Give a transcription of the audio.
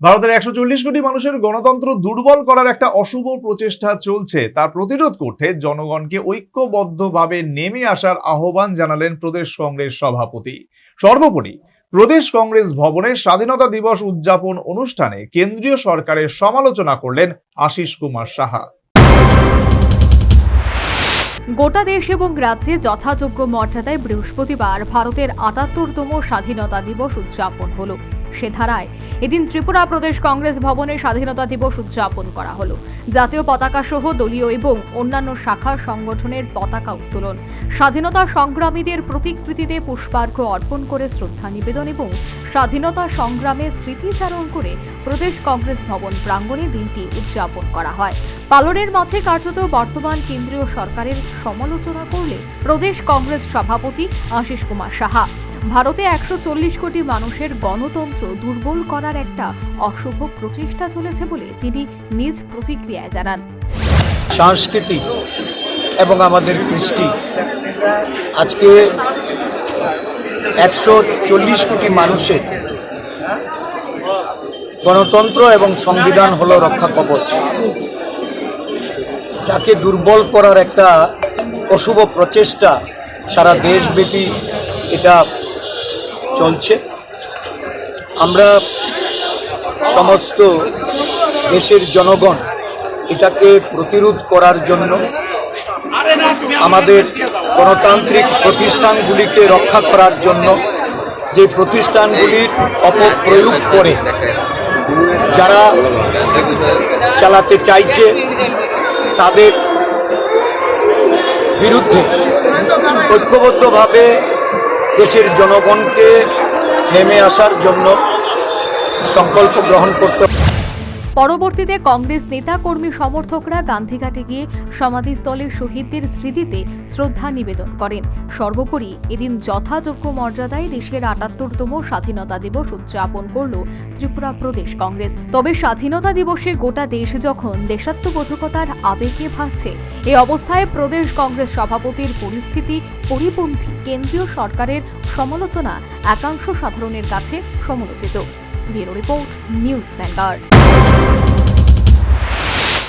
ভারতের 140 কোটি মানুষের গণতন্ত্র দুর্বল করার একটা অশুভ প্রচেষ্টা চলছে, তার প্রতিরোধ করতে জনগণকে ঐক্যবদ্ধভাবে নেমে আসার আহ্বান জানালেন প্রদেশ কংগ্রেস সভাপতি। সর্বোপরি প্রদেশ কংগ্রেস ভবনের স্বাধীনতা দিবস উদযাপন অনুষ্ঠানে কেন্দ্রীয় সরকারের সমালোচনা করলেন আশিস কুমার সাহা। গোটা দেশ এবং রাজ্যে যথাযোগ্য মর্যাদায় বৃহস্পতিবার ভারতের ৭৮তম স্বাধীনতা দিবস উদযাপন হলো। সে ধারায় এদিন ত্রিপুরা প্রদেশ কংগ্রেস ভবনে স্বাধীনতা দিবস উদযাপন করা হলো। জাতীয় পতাকা সহ দলীয় এবং অন্যান্য শাখা সংগঠনের পতাকা উত্তোলন, স্বাধীনতা সংগ্রামীদের প্রতিকৃতিতে পুষ্পার্ঘ্য অর্পণ করে শ্রদ্ধা নিবেদন এবং স্বাধীনতা সংগ্রামে স্মৃতিচারণ করে প্রদেশ কংগ্রেস ভবন প্রাঙ্গণে দিনটি উদযাপন করা হয়। পালনের মাঝে কার্যত বর্তমান কেন্দ্রীয় সরকারের সমালোচনা করলে প্রদেশ কংগ্রেস সভাপতি আশিস কুমার সাহা ভারতে 140 কোটি মানুষের গণতন্ত্র দুর্বল করার একটা অশুভ প্রচেষ্টা চলেছে বলে তিনি নিজ প্রতিক্রিয়ায় জানান। সংস্কৃতি এবং আমাদের কৃষ্টি আজকে 140 কোটি মানুষের গণতন্ত্র এবং সংবিধান হলো রক্ষা কবচ, যাকে দুর্বল করার একটা অশুভ প্রচেষ্টা সারা দেশব্যাপী এটা চলছে। আমরা সমস্ত দেশের জনগণ এটাকে প্রতিরোধ করার জন্য, আমাদের গণতান্ত্রিক প্রতিষ্ঠানগুলিকে রক্ষা করার জন্য, যে প্রতিষ্ঠানগুলির অপপ্রয়োগ করে যারা চালাতে চাইছে তাদের বিরুদ্ধে ঐক্যবদ্ধভাবে দেশের জনগণকে নেমে আসার জন্য সংকল্প গ্রহণ করতে। পরবর্তীতে কংগ্রেস নেতা কর্মী সমর্থকরা গান্ধীঘাটে গিয়ে সমাধিস্থলে শহীদদের স্মৃতিতে শ্রদ্ধা নিবেদন করেন। সর্বোপরি এদিন যথাযোগ্য মর্যাদায় দেশের ৭৮তম স্বাধীনতা দিবস উদযাপন করল ত্রিপুরা প্রদেশ কংগ্রেস। তবে স্বাধীনতা দিবসে গোটা দেশ যখন দেশাত্মবোধকতার আবেগে ভাসছে, এই অবস্থায় প্রদেশ কংগ্রেস সভাপতির পরিস্থিতি পরিপন্থী কেন্দ্রীয় সরকারের সমালোচনা একাংশ সাধারণের কাছে সমালোচিত। Bureau report, news vanguard.